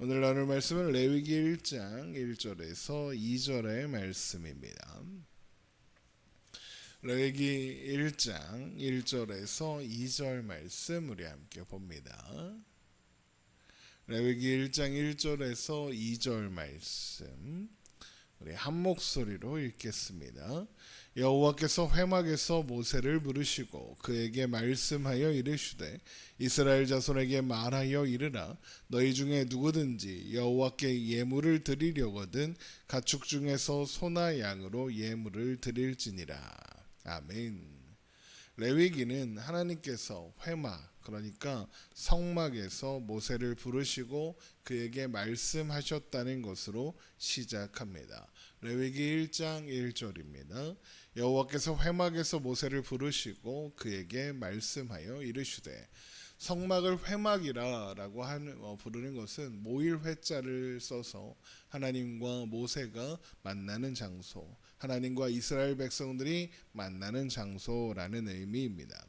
오늘 나눌 말씀은 레위기 1장 1절에서 2절의 말씀입니다. 레위기 1장 1절에서 2절 말씀 우리 함께 봅니다. 레위기 1장 1절에서 2절 말씀 우리 한 목소리로 읽겠습니다. 여호와께서 회막에서 모세를 부르시고 그에게 말씀하여 이르시되 이스라엘 자손에게 말하여 이르라. 너희 중에 누구든지 여호와께 예물을 드리려거든 가축 중에서 소나 양으로 예물을 드릴지니라. 아멘. 레위기는 하나님께서 회막, 그러니까 성막에서 모세를 부르시고 그에게 말씀하셨다는 것으로 시작합니다. 레위기 1장 1절입니다. 여호와께서 회막에서 모세를 부르시고 그에게 말씀하여 이르시되, 성막을 회막이라고 부르는 것은 모일 회자를 써서 하나님과 모세가 만나는 장소, 하나님과 이스라엘 백성들이 만나는 장소라는 의미입니다.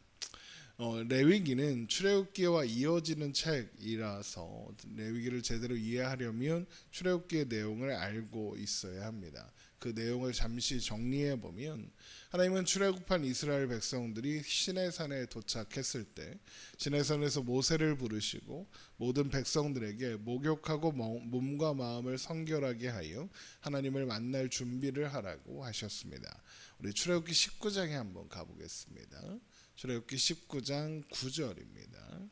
레위기는 출애굽기와 이어지는 책이라서 레위기를 제대로 이해하려면 출애굽기의 내용을 알고 있어야 합니다. 그 내용을 잠시 정리해 보면, 하나님은 출애굽한 이스라엘 백성들이 시내산에 도착했을 때 시내산에서 모세를 부르시고 모든 백성들에게 목욕하고 몸과 마음을 성결하게 하여 하나님을 만날 준비를 하라고 하셨습니다. 우리 출애굽기 19장에 한번 가보겠습니다. 출애굽기 19장 9절입니다.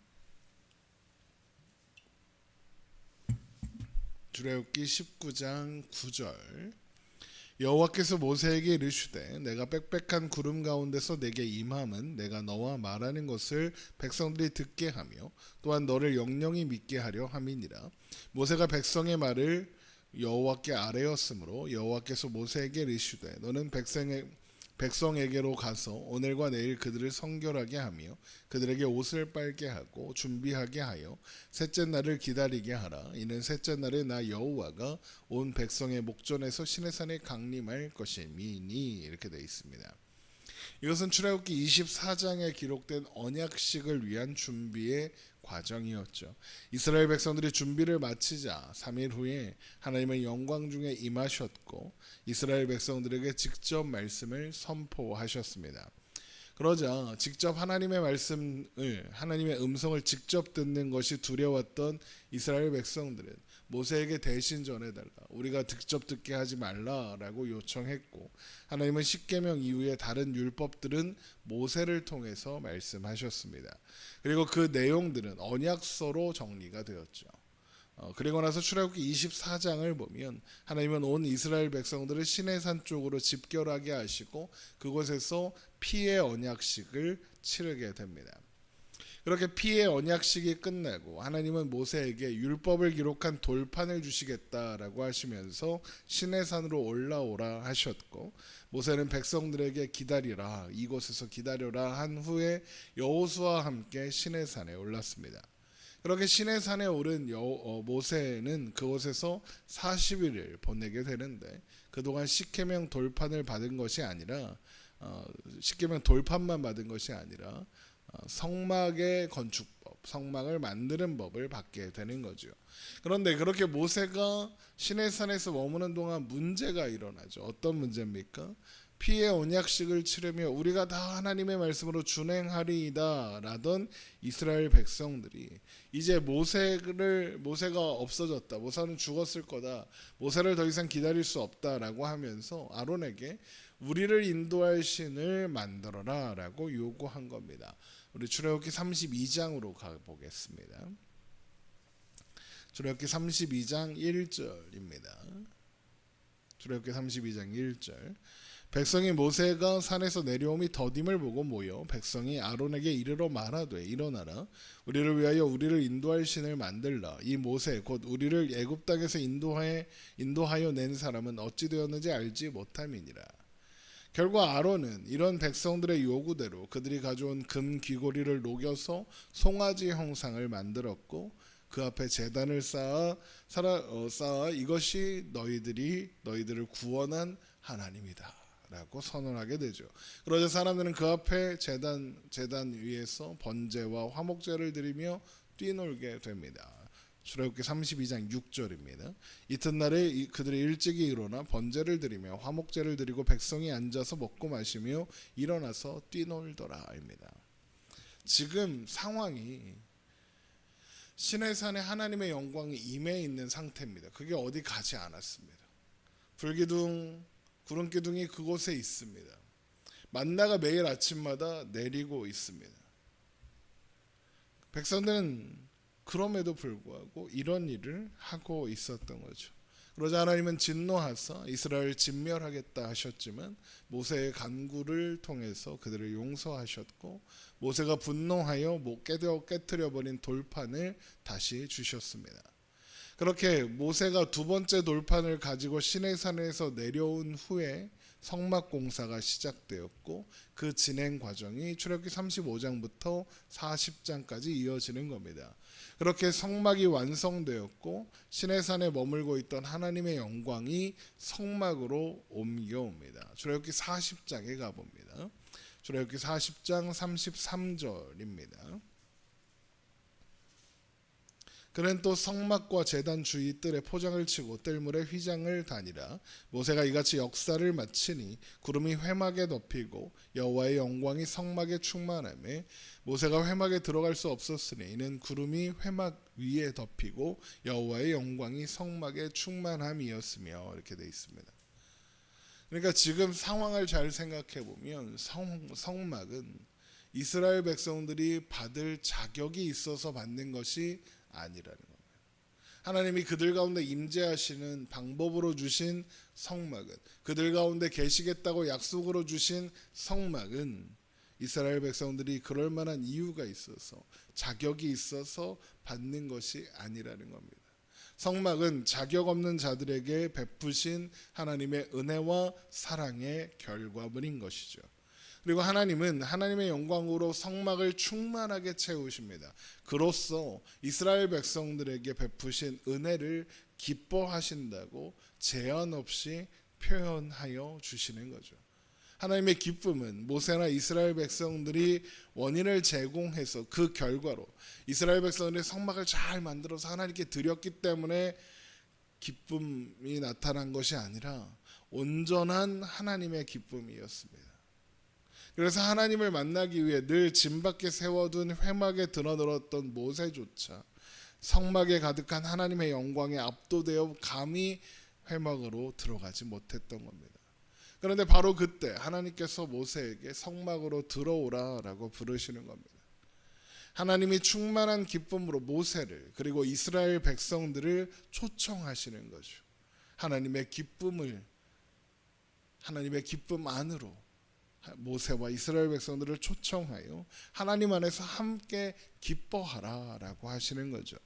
출애굽기 19장 9절. 여호와께서 모세에게 이르시되 내가 빽빽한 구름 가운데서 내게 임함은 내가 너와 말하는 것을 백성들이 듣게 하며 또한 너를 영영히 믿게 하려 함이니라. 모세가 백성의 말을 여호와께 아뢰었으므로 여호와께서 모세에게 이르시되 너는 백성에게로 가서 오늘과 내일 그들을 성결하게 하며 그들에게 옷을 빨게 하고 준비하게 하여 셋째 날을 기다리게 하라. 이는 셋째 날에 나 여호와가 온 백성의 목전에서 시내산에 강림할 것임이니. 이렇게 되어 있습니다. 이것은 출애굽기 24장에 기록된 언약식을 위한 준비의 과정이었죠. 이스라엘 백성들이 준비를 마치자 3일 후에 하나님은 영광 중에 임하셨고 이스라엘 백성들에게 직접 말씀을 선포하셨습니다. 그러자 직접 하나님의 음성을 직접 듣는 것이 두려웠던 이스라엘 백성들은 모세에게 대신 전해달라, 우리가 직접 듣게 하지 말라라고 요청했고, 하나님은 십계명 이후에 다른 율법들은 모세를 통해서 말씀하셨습니다. 그리고 그 내용들은 언약서로 정리가 되었죠. 그리고 나서 출애굽기 24장을 보면 하나님은 온 이스라엘 백성들을 시내산 쪽으로 집결하게 하시고 그곳에서 피의 언약식을 치르게 됩니다. 그렇게 피의 언약식이 끝나고 하나님은 모세에게 율법을 기록한 돌판을 주시겠다라고 하시면서 시내산으로 올라오라 하셨고, 모세는 백성들에게 기다리라, 이곳에서 기다려라 한 후에 여호수아와 함께 시내산에 올랐습니다. 그렇게 시내산에 오른 모세는 그곳에서 40일을 보내게 되는데, 그동안 십계명 돌판을 받은 것이 아니라 십계명 돌판만 받은 것이 아니라 성막의 건축법, 성막을 만드는 법을 받게 되는 거죠. 그런데 그렇게 모세가 시내산에서 머무는 동안 문제가 일어나죠. 어떤 문제입니까? 피의 언약식을 치르며 우리가 다 하나님의 말씀으로 준행하리이다 라던 이스라엘 백성들이 이제 모세가 없어졌다, 모세는 죽었을 거다, 모세를 더 이상 기다릴 수 없다라고 하면서 아론에게 우리를 인도할 신을 만들어라 라고 요구한 겁니다. 우리 출애굽기 32장으로 가보겠습니다. 출애굽기 32장 1절입니다. 출애굽기 32장 1절. 백성이 모세가 산에서 내려오미 더딤을 보고 모여 백성이 아론에게 이르러 말하되 일어나라, 우리를 위하여 우리를 인도할 신을 만들라. 이 모세 곧 우리를 애굽 땅에서 인도하여 낸 사람은 어찌 되었는지 알지 못함이니라. 결국 아론은 이런 백성들의 요구대로 그들이 가져온 금 귀고리를 녹여서 송아지 형상을 만들었고 그 앞에 제단을 쌓아 이것이 너희들을 구원한 하나님이다 라고 선언하게 되죠. 그러자 사람들은 그 앞에 제단 위에서 번제와 화목제를 드리며 뛰놀게 됩니다. 출애굽기 32장 6절입니다. 이튿날에 그들이 일찍이 일어나 번제를 드리며 화목제를 드리고 백성이 앉아서 먹고 마시며 일어나서 뛰놀더라입니다. 지금 상황이 시내산에 하나님의 영광이 임해 있는 상태입니다. 그게 어디 가지 않았습니다. 불기둥, 구름기둥이 그곳에 있습니다. 만나가 매일 아침마다 내리고 있습니다. 백성들은 그럼에도 불구하고 이런 일을 하고 있었던 거죠. 그러자 하나님은 진노하사 이스라엘을 진멸하겠다 하셨지만 모세의 간구를 통해서 그들을 용서하셨고 모세가 분노하여 깨트려버린 돌판을 다시 주셨습니다. 그렇게 모세가 두 번째 돌판을 가지고 시내산에서 내려온 후에 성막 공사가 시작되었고 그 진행 과정이 출애굽기 35장부터 40장까지 이어지는 겁니다. 그렇게 성막이 완성되었고 시내산에 머물고 있던 하나님의 영광이 성막으로 옮겨옵니다. 출애굽기 40장에 가봅니다. 출애굽기 40장 33절입니다. 그는 또 성막과 제단 주위 뜰에 포장을 치고 뜰물에 휘장을 다니라. 모세가 이같이 역사를 마치니 구름이 회막에 덮이고 여호와의 영광이 성막에 충만하매 모세가 회막에 들어갈 수 없었으니 이는 구름이 회막 위에 덮이고 여호와의 영광이 성막에 충만함이었으며 이렇게 되어 있습니다. 그러니까 지금 상황을 잘 생각해 보면 성막은 이스라엘 백성들이 받을 자격이 있어서 받는 것이 아니라는 겁니다. 하나님이 그들 가운데 임재하시는 방법으로 주신 성막은, 그들 가운데 계시겠다고 약속으로 주신 성막은 이스라엘 백성들이 그럴 만한 이유가 있어서, 자격이 있어서 받는 것이 아니라는 겁니다. 성막은 자격 없는 자들에게 베푸신 하나님의 은혜와 사랑의 결과물인 것이죠. 그리고 하나님은 하나님의 영광으로 성막을 충만하게 채우십니다. 그로써 이스라엘 백성들에게 베푸신 은혜를 기뻐하신다고 제한 없이 표현하여 주시는 거죠. 하나님의 기쁨은 모세나 이스라엘 백성들이 원인을 제공해서 그 결과로 이스라엘 백성들이 성막을 잘 만들어서 하나님께 드렸기 때문에 기쁨이 나타난 것이 아니라 온전한 하나님의 기쁨이었습니다. 그래서 하나님을 만나기 위해 늘 진 밖에 세워둔 회막에 드러들었던 모세조차 성막에 가득한 하나님의 영광에 압도되어 감히 회막으로 들어가지 못했던 겁니다. 그런데 바로 그때 하나님께서 모세에게 성막으로 들어오라라고 부르시는 겁니다. 하나님이 충만한 기쁨으로 모세를 그리고 이스라엘 백성들을 초청하시는 거죠. 하나님의 기쁨 안으로 모세와 이스라엘 백성들을 초청하여 하나님 안에서 함께 기뻐하라라고 하시는 거죠.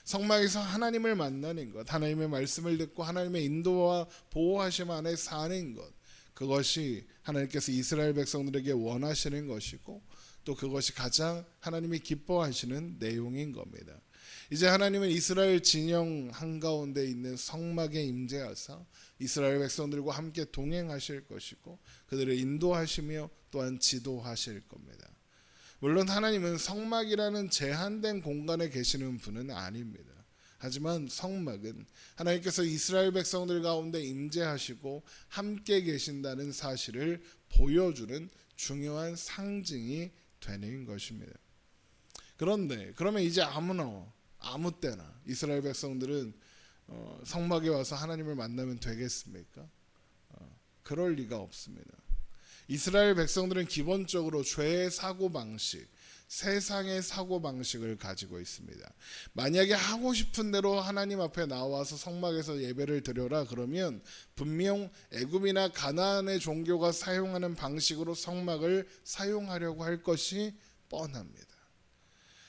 성막에서 하나님을 만나는 것, 하나님의 말씀을 듣고 하나님의 인도와 보호하심 안에 사는 것, 그것이 하나님께서 이스라엘 백성들에게 원하시는 것이고 또 그것이 가장 하나님이 기뻐하시는 내용인 겁니다. 이제 하나님은 이스라엘 진영 한가운데 있는 성막에 임재하사 이스라엘 백성들과 함께 동행하실 것이고 그들을 인도하시며 또한 지도하실 겁니다. 물론 하나님은 성막이라는 제한된 공간에 계시는 분은 아닙니다. 하지만 성막은 하나님께서 이스라엘 백성들 가운데 임재하시고 함께 계신다는 사실을 보여주는 중요한 상징이 되는 것입니다. 그러면 이제 아무 때나 이스라엘 백성들은 성막에 와서 하나님을 만나면 되겠습니까? 그럴 리가 없습니다. 이스라엘 백성들은 기본적으로 죄의 사고방식, 세상의 사고방식을 가지고 있습니다. 만약에 하고 싶은 대로 하나님 앞에 나와서 성막에서 예배를 드려라 그러면 분명 애굽이나 가나안의 종교가 사용하는 방식으로 성막을 사용하려고 할 것이 뻔합니다.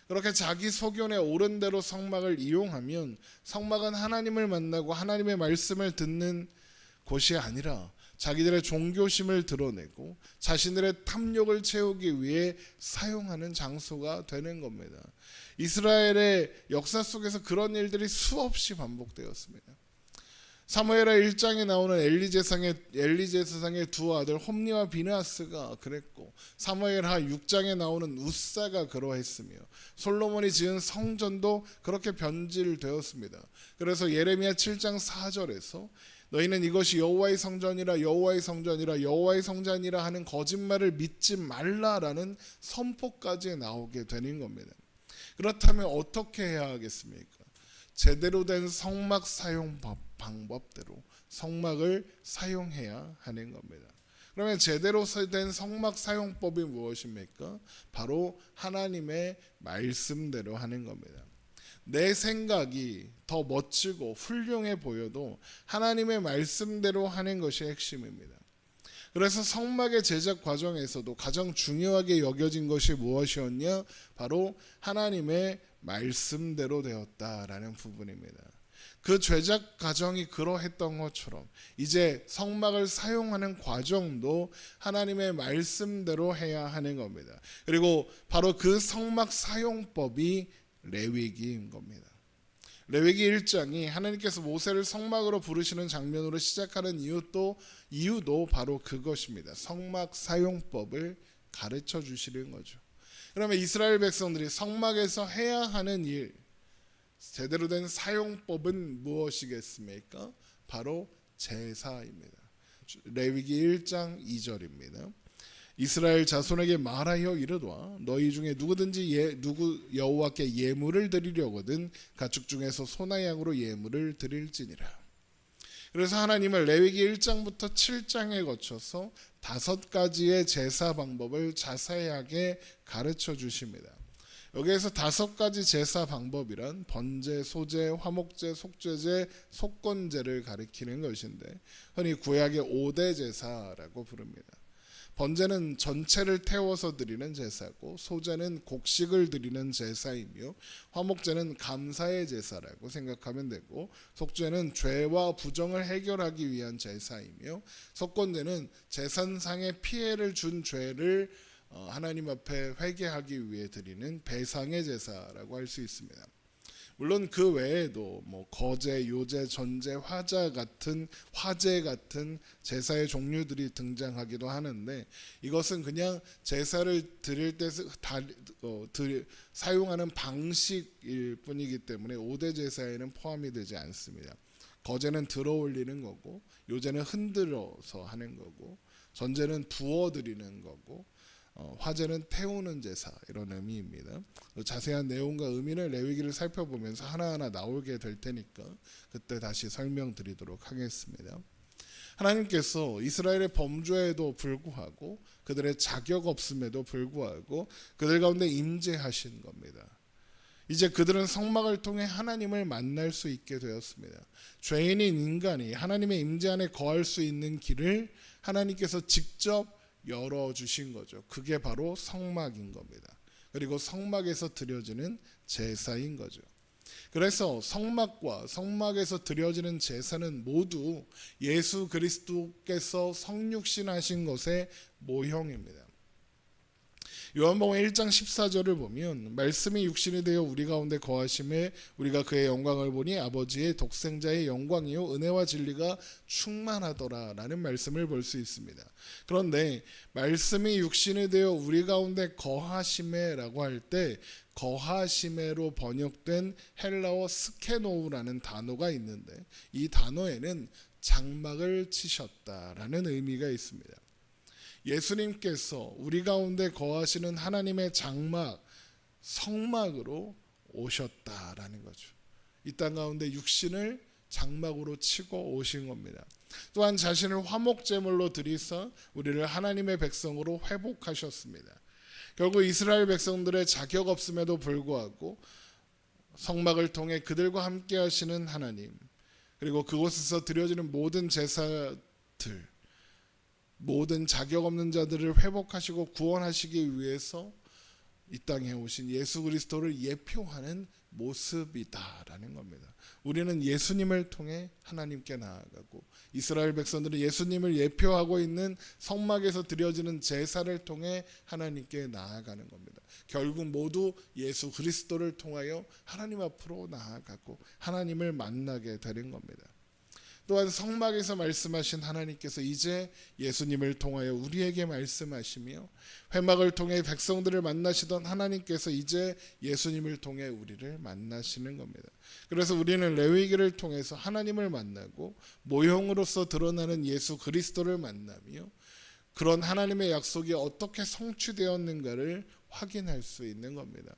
그렇게 자기 소견에 옳은 대로 성막을 이용하면 성막은 하나님을 만나고 하나님의 말씀을 듣는 곳이 아니라 자기들의 종교심을 드러내고 자신들의 탐욕을 채우기 위해 사용하는 장소가 되는 겁니다. 이스라엘의 역사 속에서 그런 일들이 수없이 반복되었습니다. 사무엘하 1장에 나오는 엘리 제사장의 두 아들 홈니와 비느하스가 그랬고, 사무엘하 6장에 나오는 우사가 그러했으며, 솔로몬이 지은 성전도 그렇게 변질되었습니다. 그래서 예레미야 7장 4절에서 너희는 이것이 여호와의 성전이라 여호와의 성전이라 여호와의 성전이라 하는 거짓말을 믿지 말라라는 선포까지 나오게 되는 겁니다. 그렇다면 어떻게 해야 하겠습니까? 제대로 된 성막 사용 방법대로 성막을 사용해야 하는 겁니다. 그러면 제대로 된 성막 사용법이 무엇입니까? 바로 하나님의 말씀대로 하는 겁니다. 내 생각이 더 멋지고 훌륭해 보여도 하나님의 말씀대로 하는 것이 핵심입니다. 그래서 성막의 제작 과정에서도 가장 중요하게 여겨진 것이 무엇이었냐? 바로 하나님의 말씀대로 되었다라는 부분입니다. 그 제작 과정이 그러했던 것처럼 이제 성막을 사용하는 과정도 하나님의 말씀대로 해야 하는 겁니다. 그리고 바로 그 성막 사용법이 레위기인 겁니다. 레위기 1장이 하나님께서 모세를 성막으로 부르시는 장면으로 시작하는 이유도 바로 그것입니다. 성막 사용법을 가르쳐 주시는 거죠. 그러면 이스라엘 백성들이 성막에서 해야 하는 일, 제대로 된 사용법은 무엇이겠습니까? 바로 제사입니다. 레위기 1장 2절입니다. 이스라엘 자손에게 말하여 이르도다 너희 중에 누구든지 여호와께 예물을 드리려거든 가축 중에서 소나 양으로 예물을 드릴지니라. 그래서 하나님은 레위기 1장부터 7장에 거쳐서 5가지의 제사 방법을 자세하게 가르쳐 주십니다. 여기에서 5가지 제사 방법이란 번제, 소제, 화목제, 속죄제, 속건제를 가리키는 것인데 흔히 구약의 5대 제사라고 부릅니다. 번제는 전체를 태워서 드리는 제사고, 소제는 곡식을 드리는 제사이며, 화목제는 감사의 제사라고 생각하면 되고, 속죄는 죄와 부정을 해결하기 위한 제사이며, 속건제는 재산상의 피해를 준 죄를 하나님 앞에 회개하기 위해 드리는 배상의 제사라고 할 수 있습니다. 물론 그 외에도 거제, 요제, 전제, 화제 같은 제사의 종류들이 등장하기도 하는데 이것은 그냥 제사를 드릴 때 사용하는 방식일 뿐이기 때문에 5대 제사에는 포함이 되지 않습니다. 거제는 들어 올리는 거고, 요제는 흔들어서 하는 거고, 전제는 부어 드리는 거고, 화제는 태우는 제사, 이런 의미입니다. 자세한 내용과 의미는 레위기를 살펴보면서 하나하나 나오게 될 테니까 그때 다시 설명드리도록 하겠습니다. 하나님께서 이스라엘의 범죄에도 불구하고 그들의 자격 없음에도 불구하고 그들 가운데 임재하신 겁니다. 이제 그들은 성막을 통해 하나님을 만날 수 있게 되었습니다. 죄인인 인간이 하나님의 임재 안에 거할 수 있는 길을 하나님께서 직접 열어주신 거죠. 그게 바로 성막인 겁니다. 그리고 성막에서 드려지는 제사인 거죠. 그래서 성막과 성막에서 드려지는 제사는 모두 예수 그리스도께서 성육신하신 것의 모형입니다. 요한복음 1장 14절을 보면 말씀이 육신이 되어 우리 가운데 거하심에 우리가 그의 영광을 보니 아버지의 독생자의 영광이요 은혜와 진리가 충만하더라 라는 말씀을 볼 수 있습니다. 그런데 말씀이 육신이 되어 우리 가운데 거하심에 라고 할 때 거하심에로 번역된 헬라어 스케노우라는 단어가 있는데 이 단어에는 장막을 치셨다라는 의미가 있습니다. 예수님께서 우리 가운데 거하시는 하나님의 장막, 성막으로 오셨다라는 거죠. 이 땅 가운데 육신을 장막으로 치고 오신 겁니다. 또한 자신을 화목제물로 드리사 우리를 하나님의 백성으로 회복하셨습니다. 결국 이스라엘 백성들의 자격 없음에도 불구하고 성막을 통해 그들과 함께 하시는 하나님, 그리고 그곳에서 드려지는 모든 제사들, 모든 자격 없는 자들을 회복하시고 구원하시기 위해서 이 땅에 오신 예수 그리스도를 예표하는 모습이다라는 겁니다. 우리는 예수님을 통해 하나님께 나아가고 이스라엘 백성들은 예수님을 예표하고 있는 성막에서 드려지는 제사를 통해 하나님께 나아가는 겁니다. 결국 모두 예수 그리스도를 통하여 하나님 앞으로 나아가고 하나님을 만나게 되는 겁니다. 또한 성막에서 말씀하신 하나님께서 이제 예수님을 통하여 우리에게 말씀하시며, 회막을 통해 백성들을 만나시던 하나님께서 이제 예수님을 통해 우리를 만나시는 겁니다. 그래서 우리는 레위기를 통해서 하나님을 만나고 모형으로서 드러나는 예수 그리스도를 만나며 그런 하나님의 약속이 어떻게 성취되었는가를 확인할 수 있는 겁니다.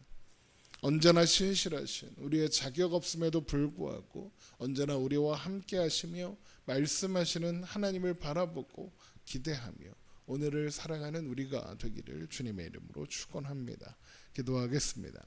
언제나 신실하신, 우리의 자격 없음에도 불구하고 언제나 우리와 함께 하시며 말씀하시는 하나님을 바라보고 기대하며 오늘을 살아가는 우리가 되기를 주님의 이름으로 축원합니다. 기도하겠습니다.